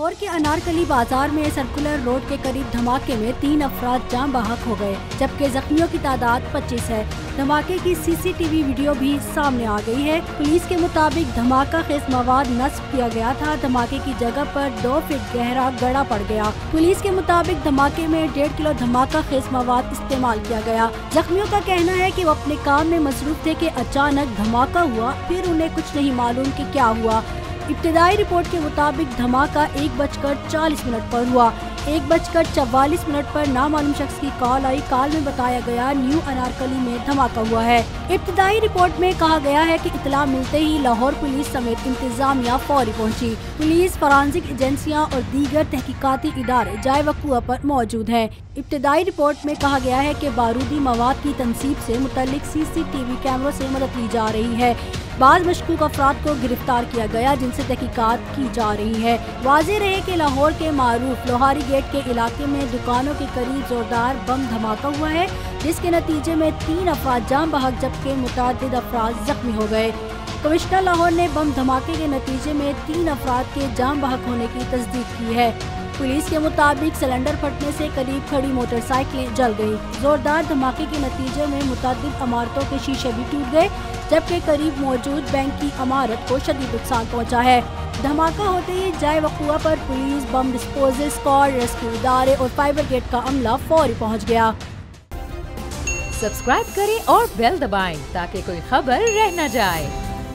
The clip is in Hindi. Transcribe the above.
लाहौर के अनारकली बाजार में सर्कुलर रोड के करीब धमाके में 3 अफराद जान बहक हो गए, जबकि जख्मियों की तादाद 25 है। धमाके की सीसीटीवी वीडियो भी सामने आ गई है। पुलिस के मुताबिक धमाका खेज मवाद नस्ब किया गया था। धमाके की जगह पर 2 फीट गहरा गड़ा पड़ गया। पुलिस के मुताबिक धमाके में 1.5 किलो धमाका खेज मवाद इस्तेमाल किया गया। जख्मियों का कहना है कि वो अपने काम में मसरूफ थे कि अचानक धमाका हुआ, फिर उन्हें कुछ नहीं मालूम कि क्या हुआ। इब्तिदाई रिपोर्ट के मुताबिक धमाका 1:40 पर हुआ। 1:44 पर नामालूम शख्स की कॉल आई। कॉल में बताया गया न्यू अनारकली में धमाका हुआ है। इब्तिदाई रिपोर्ट में कहा गया है कि इत्तला मिलते ही लाहौर पुलिस समेत इंतजामिया फौरी पहुंची। पुलिस, फॉरेंसिक एजेंसियां और दीगर तहकीकाती इदारे जाए वक़ुआ पर मौजूद हैं। इब्तिदाई रिपोर्ट में कहा गया है कि बारूदी मवाद की तनसीब से मुतल्लिक सीसीटीवी कैमरों से मदद ली जा रही है। बाज़ मशकूक अफराद को गिरफ्तार किया गया, जिनसे तहकीकात की जा रही है। वाज़ेह रहे कि लाहौर के मारूफ लोहारी गेट के इलाके में दुकानों के करीब जोरदार बम धमाका हुआ है, जिसके नतीजे में 3 अफराद जान बहक जबकि मुतअद्दिद अफराद जख्मी हो गए। कमिश्नर लाहौर ने बम धमाके के नतीजे में 3 अफराद के जान बहक होने की तस्दीक की है। पुलिस के मुताबिक सिलेंडर फटने से करीब खड़ी मोटरसाइकिलें जल गयी। जोरदार धमाके के नतीजे में मुतअद्दिद इमारतों के शीशे भी टूट गए, जबकि करीब मौजूद बैंक की इमारत को शदीद नुकसान पहुंचा है। धमाका होते ही जाए वक़ुआ पर police, bomb disposal squad, rescue इदारे और फायर ब्रिगेड का अमला फौरी पहुंच गया। सब्सक्राइब करें और बेल दबाएं ताकि कोई खबर रह न जाए।